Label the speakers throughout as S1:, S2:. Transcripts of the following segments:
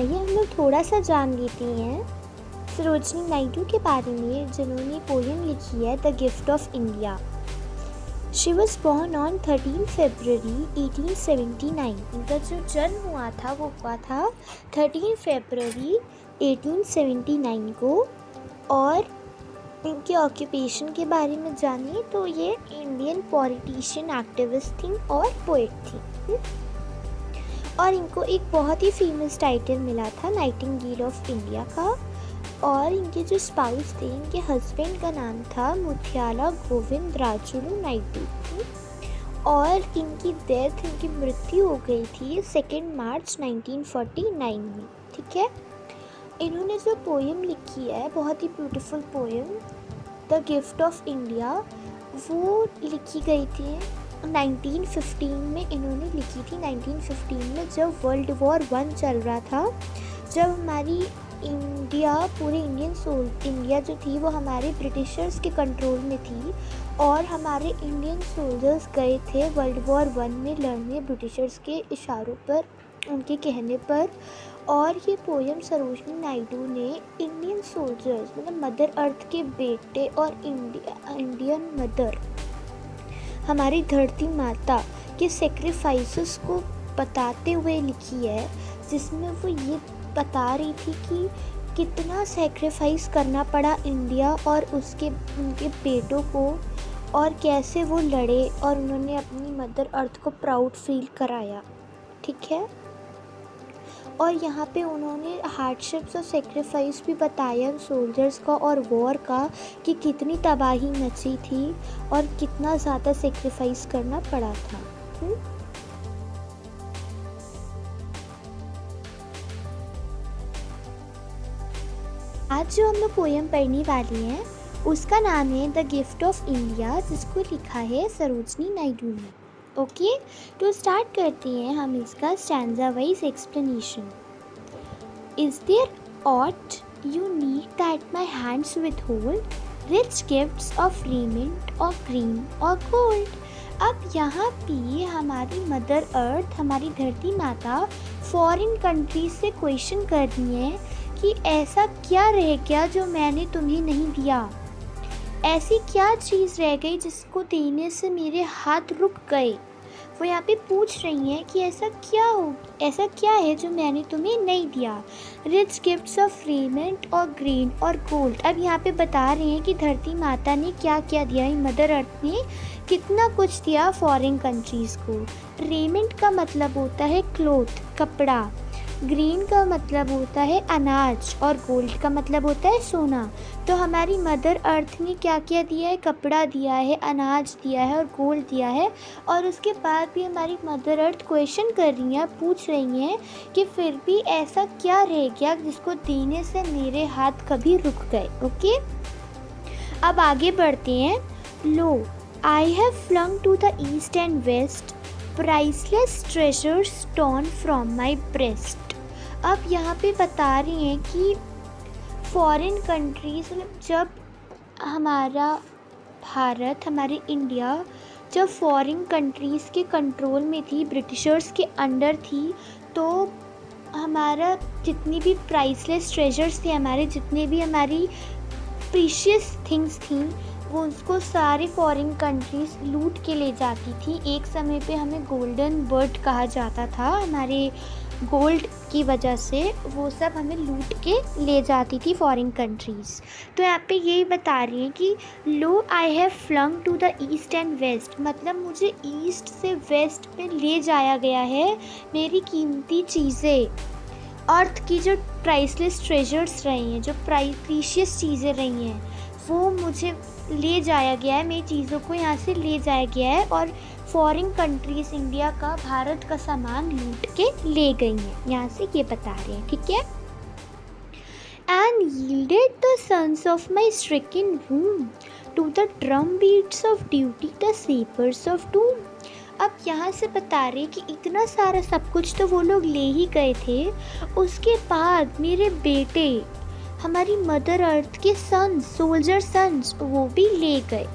S1: आइए हम लोग थोड़ा सा जान लेते हैं सरोजनी नायडू के बारे में, जिन्होंने पोएम लिखी है the gift of India. She was born on 13 फरवरी 1879। इनका जो जन्म हुआ था वो हुआ था 13 फरवरी 1879 को। और इनके ऑक्यूपेशन के बारे में जानिए तो ये इंडियन पॉलिटिशियन, एक्टिविस्ट थी और पोएट थी। और इनको एक बहुत ही फेमस टाइटल मिला था नाइटिंगेल ऑफ इंडिया का। और इनके जो स्पाउस थे, इनके हस्बैंड का नाम था मुथियाला गोविंद राजुलू नायडू। और इनकी डेथ, इनकी मृत्यु हो गई थी 2 मार्च 1949 में। ठीक है, इन्होंने जो पोएम लिखी है, बहुत ही beautiful poem the gift of India, वो लिखी गई थी 1915 में। इन्होंने लिखी थी 1915 में, जब वर्ल्ड वॉर 1 चल रहा था, जब हमारी इंडिया, पूरे इंडिया जो थी वो हमारे ब्रिटिशर्स के कंट्रोल में थी। और हमारे इंडियन सोल्जर्स गए थे वर्ल्ड वॉर 1 में लड़ने ब्रिटिशर्स के इशारों पर, उनके कहने पर। और ये पोएम सरोजनी नायडू ने इंडियन सोल्जर्स, मतलब मदर अर्थ के बेटे और इंडियन मदर, हमारी धरती माता के सेक्रीफाइसेस को बताते हुए लिखी है, जिसमें वो ये बता रही थी कि कितना सेक्रीफाइस करना पड़ा इंडिया और उनके बेटों को, और कैसे वो लड़े और उन्होंने अपनी मदर अर्थ को प्राउड फील कराया। ठीक है, और यहाँ पे उन्होंने हार्डशिप्स और सेक्रीफाइस भी बताया सोल्जर्स का और वॉर का, कि कितनी तबाही मची थी और कितना ज़्यादा सेक्रीफाइस करना पड़ा था। आज जो हम लोग पोएम पढ़ने वाली हैं उसका नाम है द गिफ्ट ऑफ इंडिया, जिसको लिखा है सरोजनी नायडू ने। ओके, तो स्टार्ट करते हैं हम इसका stanza wise explanation. Is there aught you need that my hands withhold, rich gifts of raiment और ग्रीन और गोल्ड। अब यहाँ पे हमारी मदर अर्थ, हमारी धरती माता फॉरेन कंट्री से क्वेश्चन कर रही है कि ऐसा क्या रह गया जो मैंने तुम्हें नहीं दिया, ऐसी क्या चीज़ रह गई जिसको देने से मेरे हाथ रुक गए। वो यहाँ पे पूछ रही हैं कि ऐसा क्या है जो मैंने तुम्हें नहीं दिया। रिच गिफ्ट्स ऑफ रेमेंट और ग्रीन और गोल्ड। अब यहाँ पे बता रहे हैं कि धरती माता ने क्या क्या दिया, मदर अर्थ ने कितना कुछ दिया फॉरेन कंट्रीज़ को। रेमेंट का मतलब होता है क्लोथ, कपड़ा। ग्रीन का मतलब होता है अनाज और गोल्ड का मतलब होता है सोना। तो हमारी मदर अर्थ ने क्या क्या दिया है, कपड़ा दिया है, अनाज दिया है और गोल्ड दिया है। और उसके बाद भी हमारी मदर अर्थ क्वेश्चन कर रही हैं, पूछ रही हैं कि फिर भी ऐसा क्या रह गया जिसको देने से मेरे हाथ कभी रुक गए। ओके, अब आगे बढ़ते हैं। Lo I have flung to the east and west, priceless treasures torn from my breast. अब यहाँ पे बता रही हैं कि फॉरेन कंट्रीज़, मतलब जब हमारा भारत, हमारी इंडिया जब फॉरेन कंट्रीज़ के कंट्रोल में थी, ब्रिटिशर्स के अंडर थी, तो हमारा जितनी भी प्राइसलेस ट्रेजर्स थे, हमारे जितने भी हमारी प्रीशियस थिंग्स थी, वो उसको सारे फॉरेन कंट्रीज़ लूट के ले जाती थी। एक समय पे हमें गोल्डन बर्ड कहा जाता था, हमारे गोल्ड की वजह से वो सब हमें लूट के ले जाती थी फॉरेन कंट्रीज़। तो यहाँ पे यही बता रही हैं कि lo I have flung to the east and west, मतलब मुझे ईस्ट से वेस्ट में ले जाया गया है मेरी कीमती चीज़ें। अर्थ की जो प्राइसलेस ट्रेजर्स रही हैं, जो प्रीशियस चीज़ें रही हैं, वो मुझे ले जाया गया है, मेरी चीज़ों को यहाँ से ले जाया गया है। और फॉरेन कंट्रीज़ इंडिया का, भारत का सामान लूट के ले गई हैं, यहाँ से ये बता रहे हैं। ठीक है, and yielded the sons of my stricken womb to the drum beats of duty, the sabers of doom। अब यहाँ से बता रहे कि इतना सारा सब कुछ तो वो लोग ले ही गए थे, उसके बाद मेरे बेटे, हमारी मदर अर्थ के सन्स, सोल्जर सन्स, वो भी ले गए।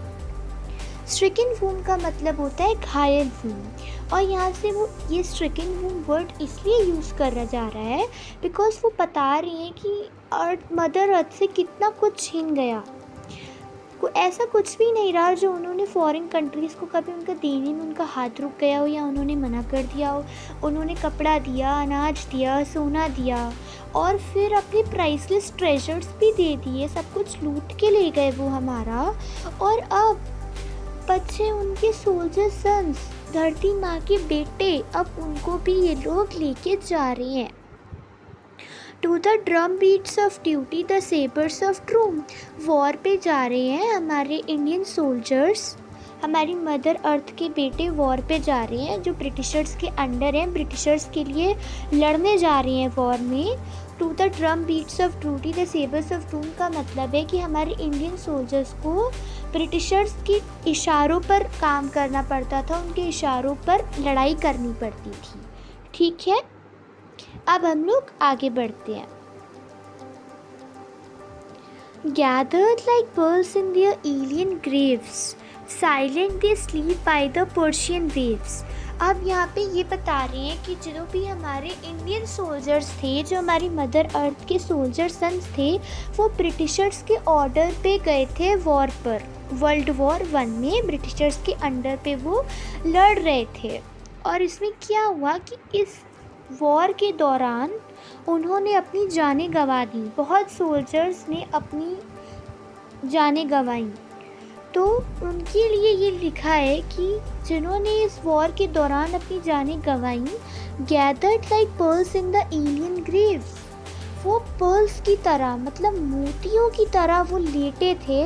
S1: स्ट्रिकन वूम का मतलब होता है घायल वूम। और यहाँ से वो ये स्ट्रिकन वूम वर्ड इसलिए यूज़ करा जा रहा है बिकॉज वो बता रही हैं कि अर्थ, मदर अर्थ से कितना कुछ छीन गया। ऐसा कुछ भी नहीं रहा जो उन्होंने फॉरेन कंट्रीज़ को कभी उनका देने में उनका हाथ रुक गया हो या उन्होंने मना कर दिया हो। उन्होंने कपड़ा दिया, अनाज दिया, सोना दिया और फिर अपने प्राइसलेस ट्रेजर्स भी दे दिए, सब कुछ लूट के ले गए वो हमारा। और अब बच्चे, उनके सोल्जर सन्स, धरती माँ के बेटे, अब उनको भी ये लोग लेके जा रहे हैं। To the drum beats of duty the sabres of truth, war पे जा रहे हैं हमारे इंडियन सोल्जर्स, हमारी मदर अर्थ के बेटे वॉर पे जा रहे हैं जो ब्रिटिशर्स के अंडर हैं, ब्रिटिशर्स के लिए लड़ने जा रहे हैं वॉर में। To the drum beats of duty the sabres of doom का मतलब है कि हमारे इंडियन सोल्जर्स को ब्रिटिशर्स के इशारों पर काम करना पड़ता था, उनके इशारों पर लड़ाई करनी पड़ती थी। ठीक है, अब हम लोग आगे बढ़ते हैं। Gathered like pearls in their alien graves, silent they sleep by the Persian waves. अब यहाँ पे ये बता रहे हैं कि जो भी हमारे इंडियन सोल्जर्स थे, जो हमारी मदर अर्थ के सोल्जर सन्स थे, वो ब्रिटिशर्स के ऑर्डर पे गए थे वॉर पर। वर्ल्ड वॉर 1 में ब्रिटिशर्स के अंडर पे वो लड़ रहे थे। और इसमें क्या हुआ कि इस वॉर के दौरान उन्होंने अपनी जानें गंवा दी, बहुत सोल्जर्स ने अपनी जानें गंवाई। तो उनके लिए ये लिखा है कि जिन्होंने इस वॉर के दौरान अपनी जानें गंवाई, gathered like pearls in the alien Graves, वो पर्ल्स की तरह, मतलब मोतियों की तरह वो लेटे थे।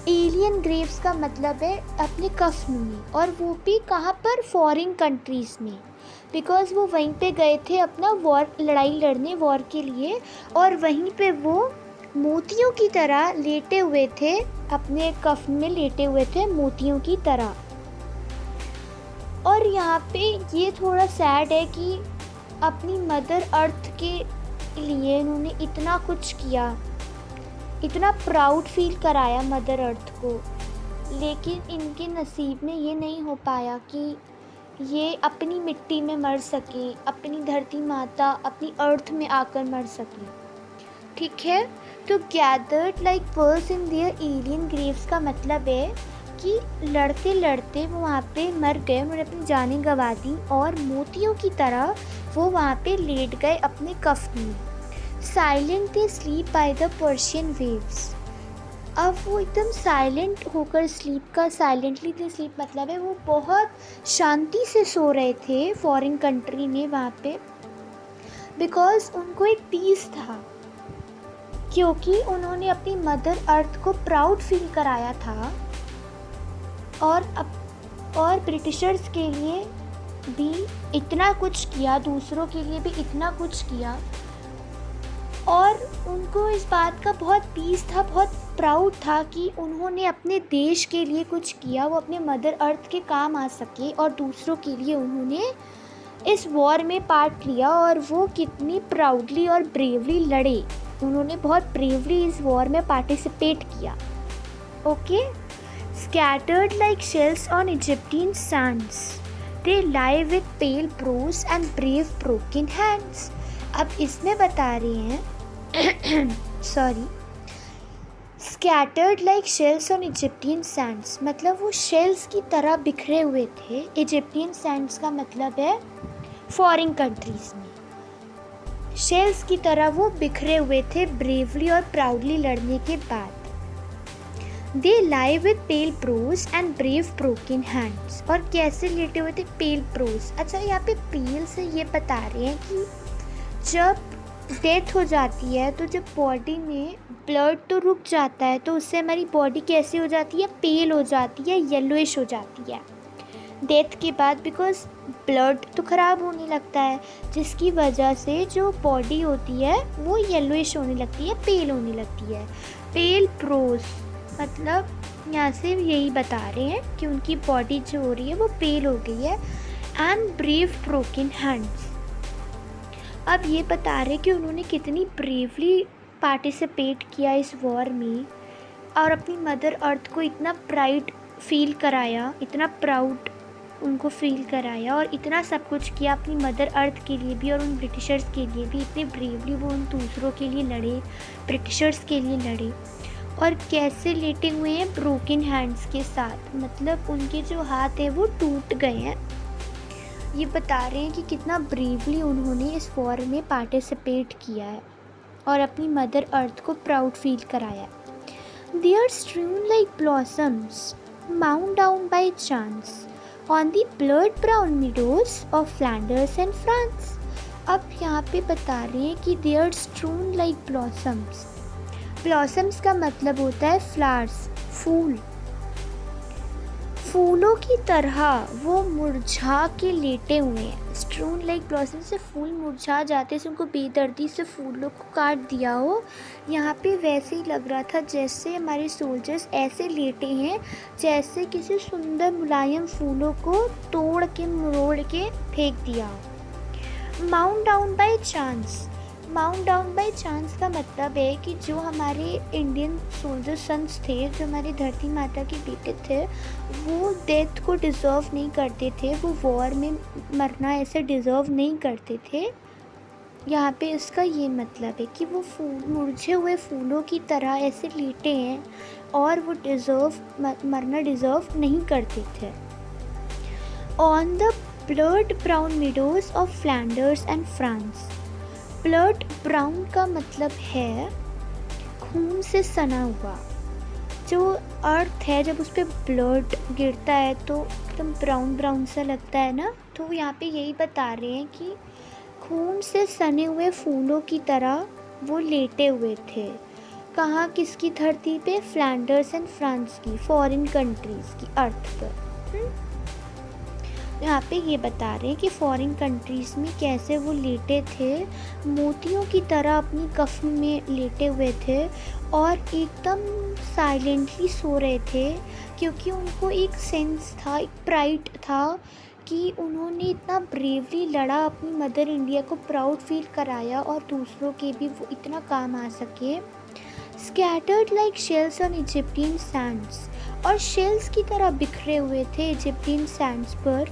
S1: एलियन ग्रेव्स का मतलब है अपने कफ़न में, और वो भी कहाँ पर, फॉरेन कंट्रीज़ में, बिकॉज़ वो वहीं पे गए थे अपना लड़ाई लड़ने वॉर के लिए, और वहीं पे वो मोतियों की तरह लेटे हुए थे, अपने कफ़न में लेटे हुए थे मोतियों की तरह। और यहाँ पे ये थोड़ा सैड है कि अपनी मदर अर्थ के लिए इन्होंने इतना कुछ किया, इतना प्राउड फील कराया मदर अर्थ को, लेकिन इनके नसीब में ये नहीं हो पाया कि ये अपनी मिट्टी में मर सके, अपनी धरती माता, अपनी अर्थ में आकर मर सके। ठीक है, तो gathered like pearls in their alien Graves का मतलब है कि लड़ते लड़ते वो वहाँ पे मर गए, उन्होंने अपनी जानें गंवा दी और मोतियों की तरह वो वहाँ पे लेट गए अपने कफ़न में। Silent they sleep by the Persian waves, अब वो एकदम साइलेंट होकर स्लीप का, साइलेंटली दे स्लीप मतलब है वो बहुत शांति से सो रहे थे फॉरेन कंट्री में वहाँ पे, बिकॉज़ उनको एक पीस था, क्योंकि उन्होंने अपनी मदर अर्थ को प्राउड फील कराया था और ब्रिटिशर्स के लिए भी इतना कुछ किया, दूसरों के लिए भी इतना कुछ किया, और उनको इस बात का बहुत पीस था, बहुत प्राउड था कि उन्होंने अपने देश के लिए कुछ किया, वो अपने मदर अर्थ के काम आ सके, और दूसरों के लिए उन्होंने इस वॉर में पार्ट लिया, और वो कितनी प्राउडली और ब्रेवली लड़े, उन्होंने बहुत ब्रेवली इस वॉर में पार्टिसिपेट किया। Okay, scattered like shells on Egyptian sands, they lie with pale brows and brave broken hands. अब इसमें बता रहे हैं sorry, scattered like shells on Egyptian sands मतलब वो शेल्स की तरह बिखरे हुए थे। इजिप्टियन सैंड्स का मतलब है फॉरेन कंट्रीज़ में, शेल्स की तरह वो बिखरे हुए थे ब्रेवली और प्राउडली लड़ने के बाद। They lie with pale brows and brave broken hands, और कैसे लेटे हुए थे, पेल प्रोज। अच्छा, यहाँ पे पेल से ये बता रहे हैं कि जब डेथ हो जाती है तो जब बॉडी में ब्लड तो रुक जाता है, तो उससे हमारी बॉडी कैसी हो जाती है, पेल हो जाती है, येलोइश हो जाती है डेथ के बाद, बिकॉज ब्लड तो ख़राब होने लगता है, जिसकी वजह से जो बॉडी होती है वो येलोइश होने लगती है, पेल होने लगती है। पेल प्रोज मतलब यहाँ से यही बता रहे हैं कि उनकी बॉडी जो हो रही है वो पेल हो गई है। एंड ब्रेव ब्रोकन हैंड्स, अब ये बता रहे कि उन्होंने कितनी ब्रेवली पार्टिसिपेट किया इस वॉर में, और अपनी मदर अर्थ को इतना प्राइड फील कराया, इतना प्राउड उनको फील कराया और इतना सब कुछ किया अपनी मदर अर्थ के लिए भी और उन ब्रिटिशर्स के लिए भी। इतने ब्रेवली वो उन दूसरों के लिए लड़े, ब्रिटिशर्स के लिए लड़े। और कैसे लेटे हुए हैं ब्रोकन हैंड्स के साथ, मतलब उनके जो हाथ हैं वो टूट गए हैं। ये बता रहे हैं कि कितना ब्रेवली उन्होंने इस वॉर में पार्टिसिपेट किया है और अपनी मदर अर्थ को प्राउड फील कराया। They are strewn like blossoms, mown down by chance, on the blood brown meadows of Flanders and France. अब यहाँ पे बता रहे हैं कि they are strewn like blossoms. Blossoms का मतलब होता है flowers, फूल। फूलों की तरह वो मुरझा के लेटे हुए हैं। स्ट्रून लाइक ब्लॉसम से फूल मुरझा जाते हैं, उनको बेदर्दी से फूलों को काट दिया हो। यहाँ पे वैसे ही लग रहा था जैसे हमारे सोल्जर्स ऐसे लेटे हैं जैसे किसी सुंदर मुलायम फूलों को तोड़ के मरोड़ के फेंक दिया हो। Mount down by chance, mount down by chance का मतलब है कि जो हमारे इंडियन सोल्जर सन्स थे, जो हमारी धरती माता के बेटे थे, वो डेथ को डिज़र्व नहीं करते थे, वो वॉर में मरना ऐसे डिज़र्व नहीं करते थे। यहाँ पे इसका ये मतलब है कि वो फूल मुरझे हुए फूलों की तरह ऐसे लेटे हैं और वो मरना डिज़र्व नहीं करते थे। On the blood brown meadows of Flanders and France. Blood brown का मतलब है खून से सना हुआ। जो अर्थ है जब उस पर ब्लड गिरता है तो एकदम ब्राउन ब्राउन सा लगता है ना, तो यहाँ पे यही बता रहे हैं कि खून से सने हुए फूलों की तरह वो लेटे हुए थे। कहाँ, किसकी धरती पे? फ्लैंडर्स एंड फ्रांस की, फॉरेन कंट्रीज़ की अर्थ पर। यहाँ पे ये बता रहे हैं कि फॉरेन कंट्रीज़ में कैसे वो लेटे थे, मोतियों की तरह अपनी कफन में लेटे हुए थे और एकदम साइलेंटली सो रहे थे, क्योंकि उनको एक सेंस था, एक प्राइड था कि उन्होंने इतना ब्रेवली लड़ा, अपनी मदर इंडिया को प्राउड फील कराया और दूसरों के भी वो इतना काम आ सके। Scattered like shells on Egyptian Sands, और शेल्स की तरह बिखरे हुए थे इजिप्टियन सैंड्स पर,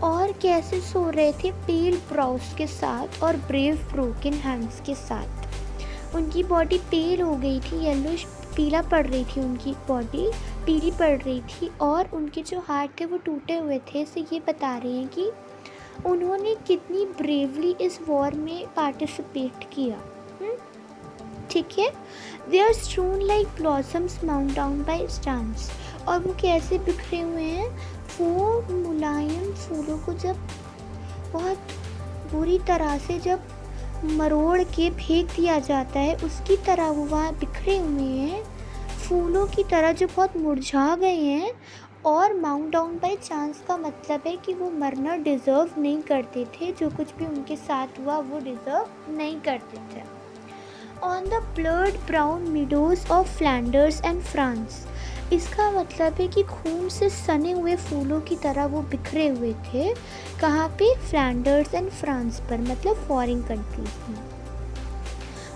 S1: और कैसे सो रहे थे? पेल ब्राउज के साथ और ब्रेव ब्रोकन हैंड्स के साथ। उनकी बॉडी पेल हो गई थी, येलोइश पीला पड़ रही थी, उनकी बॉडी पीली पड़ रही थी और उनके जो हाथ थे वो टूटे हुए थे। इससे ये बता रहे हैं कि उन्होंने कितनी ब्रेवली इस वॉर में पार्टिसिपेट किया। ठीक है। They are strewn like blossoms mown down by chance, और वो कैसे बिखरे हुए हैं? वो मुलायम फूलों को जब बहुत बुरी तरह से जब मरोड़ के फेंक दिया जाता है, उसकी तरह वो वहाँ बिखरे हुए हैं, फूलों की तरह जो बहुत मुरझा गए हैं। और माउंट डाउन बाय चांस का मतलब है कि वो मरना डिज़र्व नहीं करते थे, जो कुछ भी उनके साथ हुआ वो डिज़र्व नहीं करते थे। On the blood brown meadows of Flanders and France, इसका मतलब है कि खून से सने हुए फूलों की तरह वो बिखरे हुए थे। कहाँ पे? फ्लैंडर्स एंड फ्रांस पर, मतलब फॉरेन कंट्रीज में।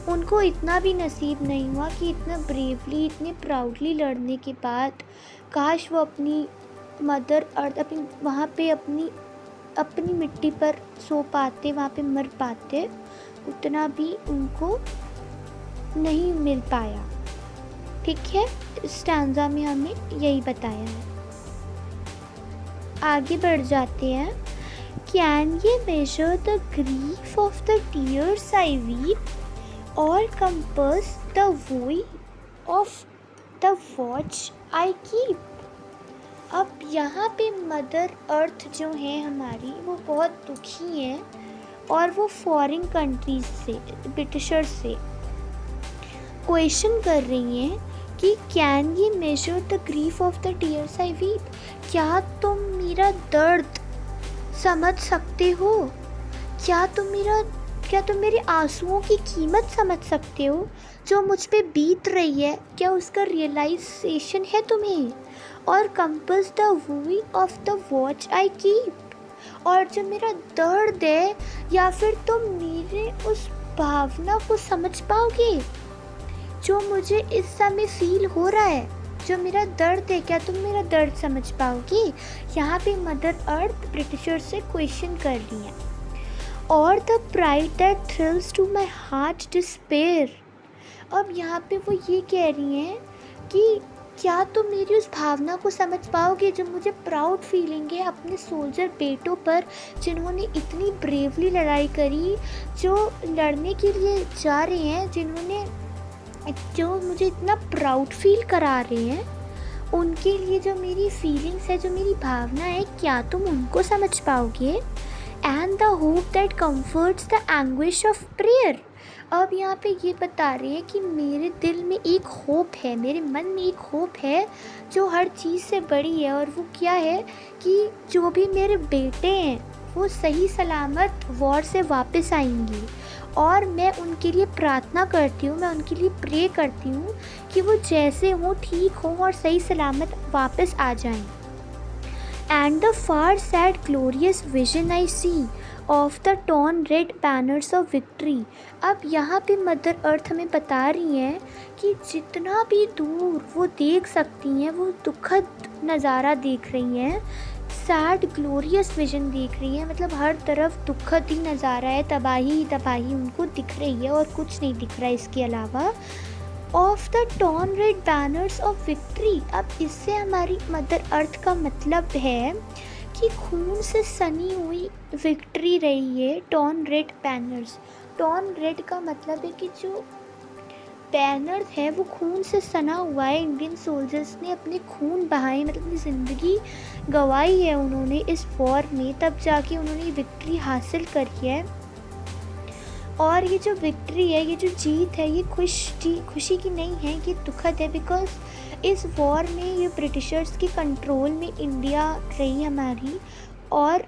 S1: उनको इतना भी नसीब नहीं हुआ कि इतना ब्रेवली, इतने प्राउडली लड़ने के बाद काश वो अपनी मदर अर्थ, अपनी वहाँ पे अपनी मिट्टी पर सो पाते, वहाँ पे मर पाते। उतना भी उनको नहीं मिल पाया। ठीक है, स्टैंजा में हमें यही बताया है। आगे बढ़ जाते हैं। कैन ये measure the grief of the tears I weep और कंपास द वोई of the watch I keep. अब यहाँ पे मदर अर्थ जो है हमारी, वो बहुत दुखी हैं और वो फॉरेन कंट्रीज से, ब्रिटिशर्स से क्वेश्चन कर रही हैं कि कैन ये measure the grief of the tears I weep, क्या तुम मेरा दर्द समझ सकते हो? क्या तुम मेरे आंसुओं की कीमत समझ सकते हो जो मुझ पे बीत रही है? क्या उसका रियलाइजेशन है तुम्हें? और compass the we of the watch I keep, और जो मेरा दर्द है, या फिर तुम मेरे उस भावना को समझ पाओगे जो मुझे इस समय फील हो रहा है, जो मेरा दर्द है, क्या तुम मेरा दर्द समझ पाओगे? यहाँ पे मदर अर्थ ब्रिटिशर से क्वेश्चन कर रही है। और the pride that thrills to my heart despair. अब यहाँ पे वो ये कह रही हैं कि क्या तुम मेरी उस भावना को समझ पाओगे जो मुझे प्राउड फीलिंग है अपने सोल्जर बेटों पर, जिन्होंने इतनी ब्रेवली लड़ाई करी, जो लड़ने के लिए जा रहे हैं, जो मुझे इतना प्राउड फील करा रहे हैं, उनके लिए जो मेरी फीलिंग्स है, जो मेरी भावना है, क्या तुम उनको समझ पाओगे? And the hope that comforts the anguish of prayer. अब यहाँ पे ये बता रही है कि मेरे दिल में एक होप है, मेरे मन में एक होप है जो हर चीज़ से बड़ी है, और वो क्या है कि जो भी मेरे बेटे हैं वो सही सलामत वॉर से वापस आएंगे, और मैं उनके लिए प्रार्थना करती हूँ, मैं उनके लिए प्रे करती हूँ कि वो जैसे हों ठीक हों और सही सलामत वापस आ जाएं। And the far sad glorious vision I see of the torn red banners of victory। अब यहाँ पे मदर अर्थ हमें बता रही हैं कि जितना भी दूर वो देख सकती हैं, वो दुखद नज़ारा देख रही हैं, सैड ग्लोरियस विजन देख रही हैं, मतलब हर तरफ दुखद ही नज़ारा है, तबाही ही तबाही उनको दिख रही है और कुछ नहीं दिख रहा है इसके अलावा। Of the torn red banners of victory. अब इससे हमारी मदर अर्थ का मतलब है कि खून से सनी हुई विक्ट्री रही है। Torn red banners, torn red का मतलब है कि जो बैनर है वो खून से सना हुआ है। इंडियन सोल्जर्स ने अपने खून बहाए, मतलब अपनी ज़िंदगी गंवाई है उन्होंने इस वॉर में, तब जाके उन्होंने विक्ट्री हासिल करी है। और ये जो विक्ट्री है, ये जो जीत है, ये खुशी की नहीं है, ये दुखद है, बिकॉज इस वॉर में ये ब्रिटिशर्स के कंट्रोल में इंडिया रही हमारी, और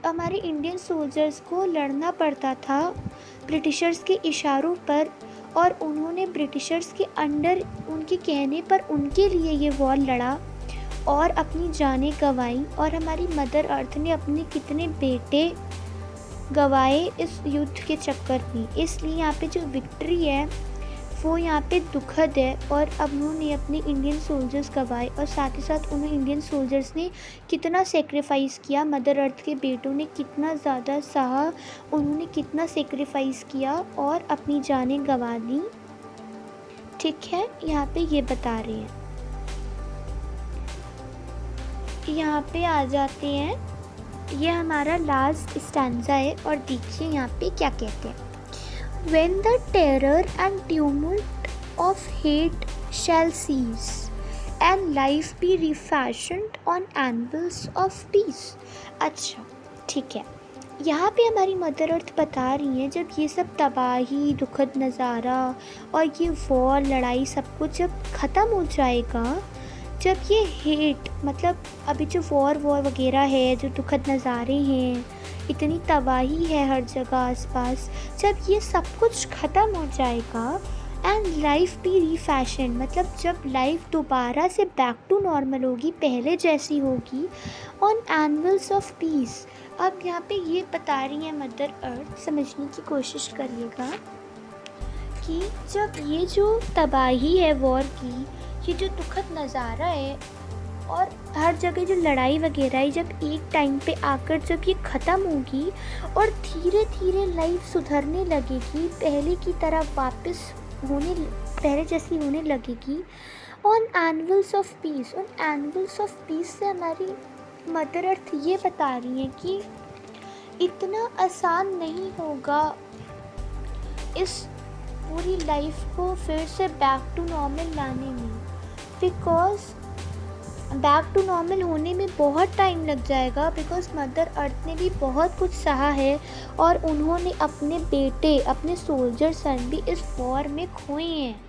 S1: हमारे इंडियन सोल्जर्स को लड़ना पड़ता था ब्रिटिशर्स के इशारों पर, और उन्होंने ब्रिटिशर्स के अंडर उनके कहने पर उनके लिए ये वॉर लड़ा और अपनी जानें गंवाई। और हमारी मदर अर्थ ने अपने कितने बेटे गवाए इस युद्ध के चक्कर में, इसलिए यहाँ पे जो विक्ट्री है वो यहाँ पे दुखद है। और अब उन्होंने अपने इंडियन सोल्जर्स गवाए, और साथ ही साथ उन्हें इंडियन सोल्जर्स ने कितना सेक्रीफाइस किया, मदर अर्थ के बेटों ने कितना ज़्यादा सहा, उन्होंने कितना सेक्रीफाइस किया और अपनी जानें गंवा दी। ठीक है, यहाँ पे ये बता रहे हैं। यहाँ पे आ जाते हैं, ये हमारा लास्ट स्टैंजा है, और देखिए यहाँ पे क्या कहते हैं। When the terror and tumult of hate shall cease and life be refashioned on anvils of peace। अच्छा ठीक है, यहाँ पे हमारी मदर अर्थ बता रही हैं जब ये सब तबाही, दुखद नज़ारा और ये वॉर, लड़ाई सब कुछ जब ख़त्म हो जाएगा, जब ये हेट, मतलब अभी जो वॉर वगैरह है, जो दुखद नज़ारे हैं, इतनी तबाही है हर जगह आसपास, जब ये सब कुछ ख़त्म हो जाएगा, एंड लाइफ बी रीफैशन, मतलब जब लाइफ दोबारा से बैक टू नॉर्मल होगी, पहले जैसी होगी, ऑन एनुअल्स ऑफ पीस। अब यहाँ पे ये बता रही है मदर अर्थ, समझने की कोशिश करिएगा कि जब ये जो तबाही है वॉर की, ये जो दुखद नज़ारा है और हर जगह जो लड़ाई वगैरह है, जब एक टाइम पे आकर जब ये ख़त्म होगी और धीरे धीरे लाइफ सुधरने लगेगी, पहले की तरह वापस होने, पहले जैसी होने लगेगी, on annuals of peace. On annuals of peace से हमारी मदर अर्थ ये बता रही है कि इतना आसान नहीं होगा इस पूरी लाइफ को फिर से बैक टू नॉर्मल लाने में, बिकॉज़ बैक टू नॉर्मल होने में बहुत टाइम लग जाएगा, बिकॉज़ मदर अर्थ ने भी बहुत कुछ सहा है और उन्होंने अपने बेटे, अपने सोल्जर सन भी इस वॉर में खोए हैं।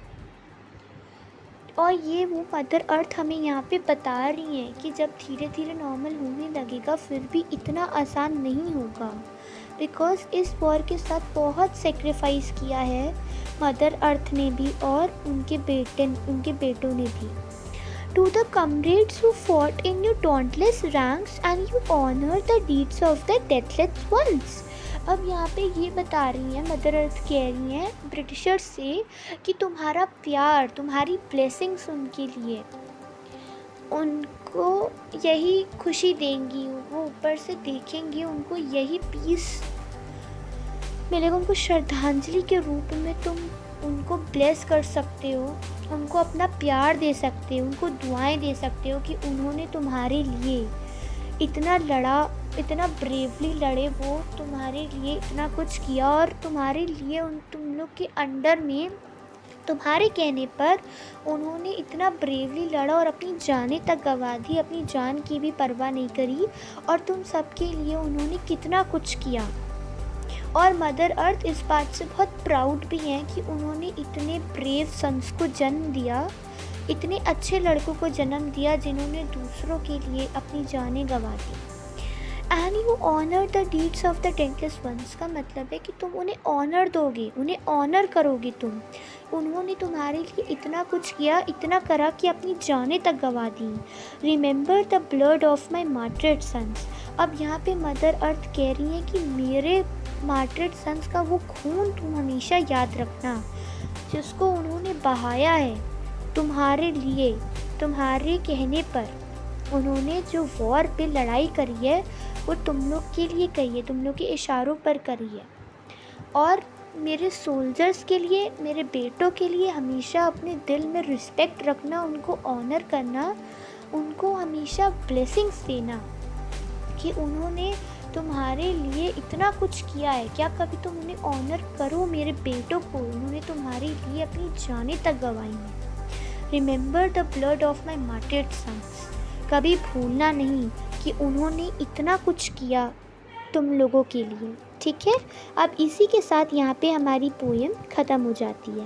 S1: और ये वो मदर अर्थ हमें यहाँ पे बता रही हैं कि जब धीरे धीरे नॉर्मल होने लगेगा फिर भी इतना आसान नहीं होगा, बिकॉज़ इस वॉर के साथ बहुत सेक्रीफाइस किया है मदर अर्थ ने भी और उनके बेटों ने भी। To the comrades who fought in your dauntless ranks and you honor the deeds of the deathless ones। अब यहाँ पे ये बता रही हैं, मदर अर्थ कह रही हैं ब्रिटिशर्स से कि तुम्हारा प्यार, तुम्हारी ब्लेसिंग्स उनके लिए, उनको यही खुशी देंगी, वो ऊपर से देखेंगे, उनको यही पीस मिलेगा, उनको श्रद्धांजलि के रूप में तुम उनको ब्लेस कर सकते हो, उनको अपना प्यार दे सकते हो, उनको दुआएं दे सकते हो कि उन्होंने तुम्हारे लिए इतना लड़ा, इतना ब्रेवली लड़े, वो तुम्हारे लिए इतना कुछ किया और तुम्हारे लिए तुम लोग के अंडर में तुम्हारे कहने पर उन्होंने इतना ब्रेवली लड़ा और अपनी जानें तक गंवा दी, अपनी जान की भी परवाह नहीं करी, और तुम सबके लिए उन्होंने कितना कुछ किया। और मदर अर्थ इस बात से बहुत प्राउड भी हैं कि उन्होंने इतने ब्रेव सन्स को जन्म दिया, इतने अच्छे लड़कों को जन्म दिया जिन्होंने दूसरों के लिए अपनी जानें गंवा दी। And you honour the deeds of the dauntless ones का मतलब है कि तुम उन्हें ऑनर दोगे, उन्हें ऑनर करोगे तुम। उन्होंने तुम्हारे लिए इतना कुछ किया, इतना करा कि अपनी जानें तक गंवा दी। Remember the blood of my martyred sons. अब यहाँ पे मदर अर्थ कह रही हैं कि मेरे मार्टरेड सन्स का वो खून तुम हमेशा याद रखना, जिसको उन्होंने बहाया है तुम्हारे लिए, तुम्हारे कहने पर। उन्होंने जो वॉर पे लड़ाई करी है वो तुम लोग के लिए करी है, तुम लोग के इशारों पर करी है। और मेरे सोल्जर्स के लिए, मेरे बेटों के लिए हमेशा अपने दिल में रिस्पेक्ट रखना, उनको ऑनर करना, उनको हमेशा ब्लेसिंग्स देना कि उन्होंने तुम्हारे लिए इतना कुछ किया है। क्या कभी तुम उन्हें ऑनर करो, मेरे बेटों को, उन्होंने तुम्हारे लिए अपनी जानें तक गंवाई हैं। Remember the blood of my martyred sons. कभी भूलना नहीं कि उन्होंने इतना कुछ किया तुम लोगों के लिए। ठीक है, अब इसी के साथ यहाँ पे हमारी पोएम ख़त्म हो जाती है।